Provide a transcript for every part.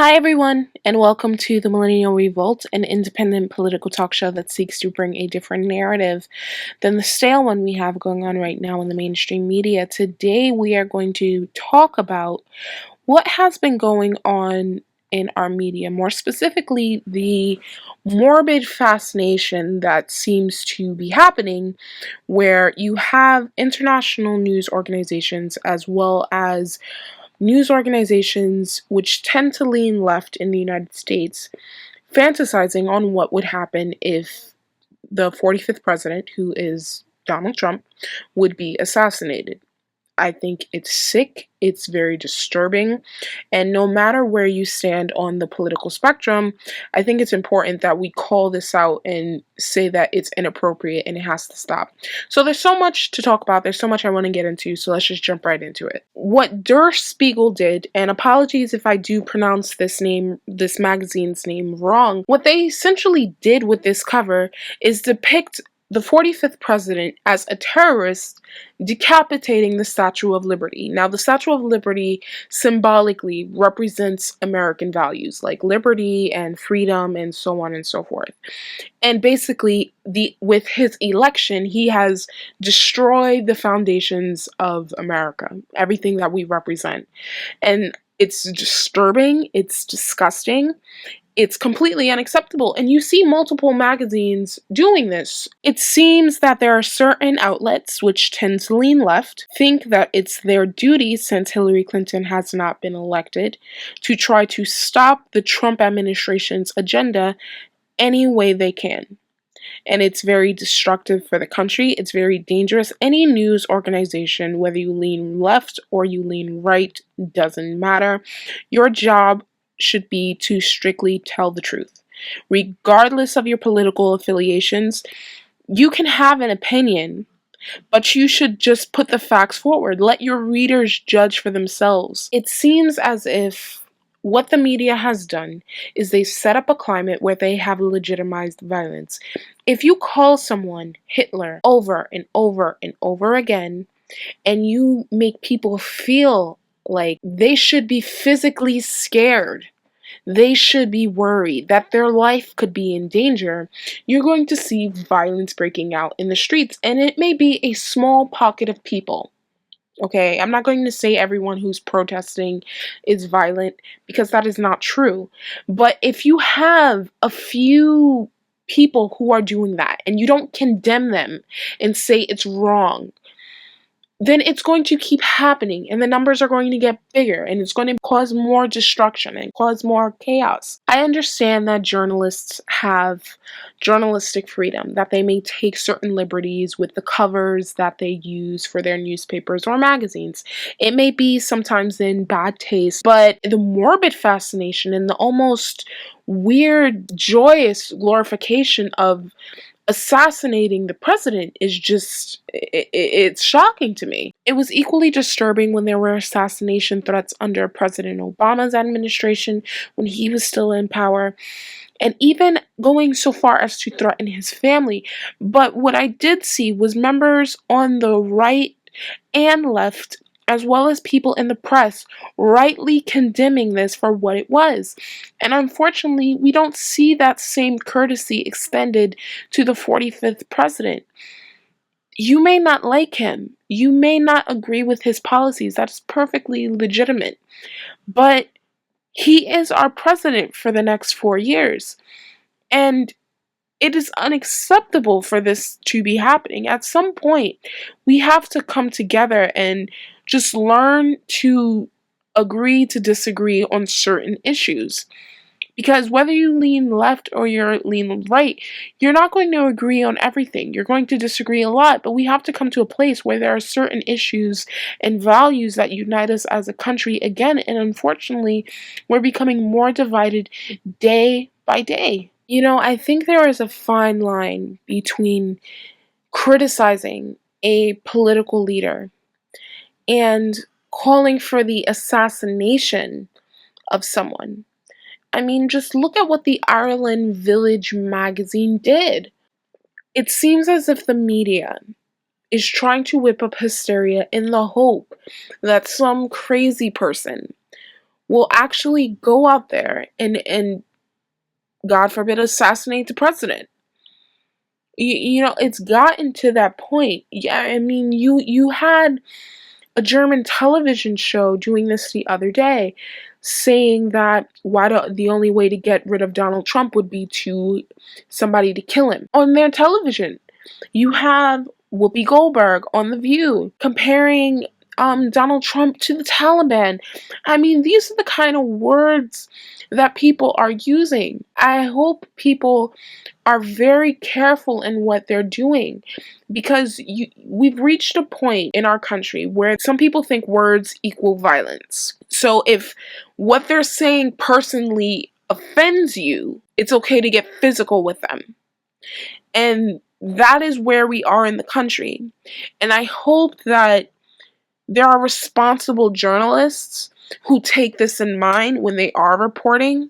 Hi, everyone, and welcome to the Millennial Revolt, an independent political talk show that seeks to bring a different narrative than the stale one we have going on right now in the mainstream media. Today, we are going to talk about what has been going on in our media, more specifically, the morbid fascination that seems to be happening, where you have international news organizations as well as news organizations which tend to lean left in the United States, fantasizing on what would happen if the 45th president, who is Donald Trump, would be assassinated. I think it's sick, it's very disturbing, and no matter where you stand on the political spectrum, I think it's important that we call this out and say that it's inappropriate and it has to stop. So there's so much to talk about, there's so much I want to get into, so let's just jump right into it. What Der Spiegel did, and apologies if I do pronounce this magazine's name wrong, what they essentially did with this cover is depict the 45th president as a terrorist decapitating the Statue of Liberty. Now, the Statue of Liberty symbolically represents American values like liberty and freedom and so on and so forth. And basically, with his election, he has destroyed the foundations of America, everything that we represent. And it's disturbing, it's disgusting. It's completely unacceptable, and you see multiple magazines doing this. It seems that there are certain outlets which tend to lean left, think that it's their duty, since Hillary Clinton has not been elected, to try to stop the Trump administration's agenda any way they can. And it's very destructive for the country. It's very dangerous. Any news organization, whether you lean left or you lean right, doesn't matter. Your job should be to strictly tell the truth. Regardless of your political affiliations, you can have an opinion, but you should just put the facts forward. Let your readers judge for themselves. It seems as if what the media has done is they set up a climate where they have legitimized violence. If you call someone Hitler over and over and over again, and you make people feel like they should be physically scared, they should be worried that their life could be in danger, you're going to see violence breaking out in the streets, and it may be a small pocket of people. Okay, I'm not going to say everyone who's protesting is violent, because that is not true. But if you have a few people who are doing that and you don't condemn them and say it's wrong, then it's going to keep happening, and the numbers are going to get bigger, and it's going to cause more destruction and cause more chaos. I understand that journalists have journalistic freedom, that they may take certain liberties with the covers that they use for their newspapers or magazines. It may be sometimes in bad taste, but the morbid fascination and the almost weird, joyous glorification of assassinating the president is just, it's shocking to me. It was equally disturbing when there were assassination threats under President Obama's administration when he was still in power, and even going so far as to threaten his family. But what I did see was members on the right and left, as well as people in the press, rightly condemning this for what it was. And unfortunately, we don't see that same courtesy extended to the 45th president. You may not like him. You may not agree with his policies. That's perfectly legitimate. But he is our president for the next 4 years. And it is unacceptable for this to be happening. At some point, we have to come together and just learn to agree to disagree on certain issues. Because whether you lean left or you lean right, you're not going to agree on everything. You're going to disagree a lot, but we have to come to a place where there are certain issues and values that unite us as a country again, and unfortunately, we're becoming more divided day by day. You know, I think there is a fine line between criticizing a political leader and calling for the assassination of someone. I mean, just look at what the Ireland Village magazine did. It seems as if the media is trying to whip up hysteria in the hope that some crazy person will actually go out there and God forbid, assassinate the president. It's gotten to that point. Yeah, I mean, you had a German television show doing this the other day, saying that the only way to get rid of Donald Trump would be to somebody to kill him on their television. You have Whoopi Goldberg on The View comparing Donald Trump to the Taliban. I mean, these are the kind of words that people are using. I hope people are very careful in what they're doing, because we've reached a point in our country where some people think words equal violence. So if what they're saying personally offends you, it's okay to get physical with them. And that is where we are in the country. And I hope that there are responsible journalists who take this in mind when they are reporting,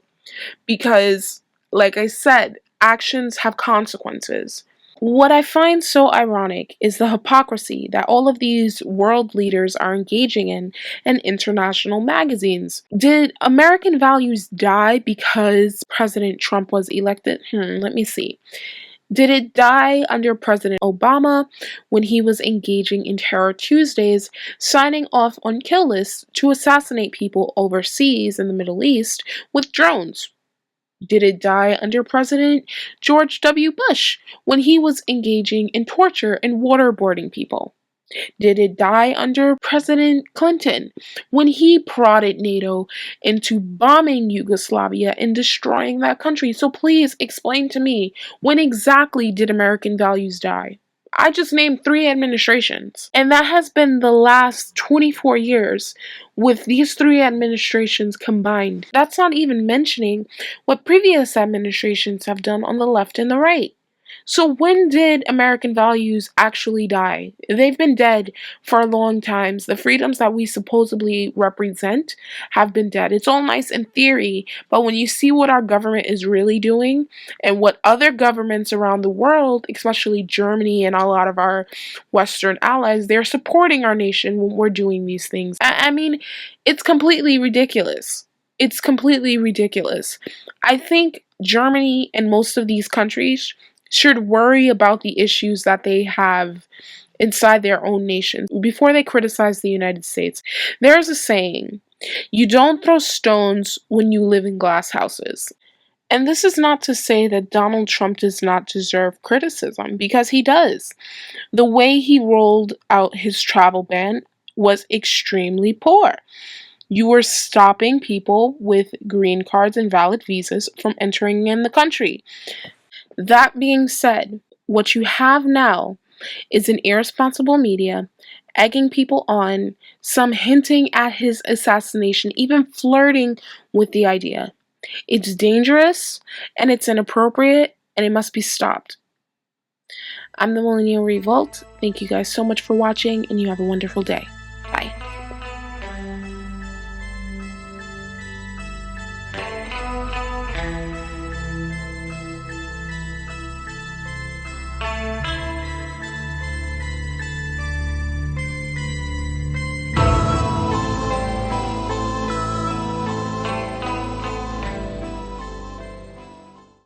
because, like I said, actions have consequences. What I find so ironic is the hypocrisy that all of these world leaders are engaging in international magazines. Did American values die because President Trump was elected? Let me see. Did it die under President Obama when he was engaging in Terror Tuesdays, signing off on kill lists to assassinate people overseas in the Middle East with drones? Did it die under President George W. Bush when he was engaging in torture and waterboarding people? Did it die under President Clinton when he prodded NATO into bombing Yugoslavia and destroying that country? So please explain to me, when exactly did American values die? I just named 3 administrations, and that has been the last 24 years with these 3 administrations combined. That's not even mentioning what previous administrations have done on the left and the right. So when did American values actually die? They've been dead for a long time. The freedoms that we supposedly represent have been dead. It's all nice in theory, but when you see what our government is really doing and what other governments around the world, especially Germany and a lot of our Western allies, they're supporting our nation when we're doing these things. I mean, it's completely ridiculous. It's completely ridiculous. I think Germany and most of these countries should worry about the issues that they have inside their own nations before they criticize the United States. There's a saying, you don't throw stones when you live in glass houses. And this is not to say that Donald Trump does not deserve criticism, because he does. The way he rolled out his travel ban was extremely poor. You were stopping people with green cards and valid visas from entering in the country. That being said, what you have now is an irresponsible media egging people on, some hinting at his assassination, even flirting with the idea. It's dangerous and it's inappropriate and it must be stopped. I'm the Millennial Revolt. Thank you guys so much for watching, and you have a wonderful day.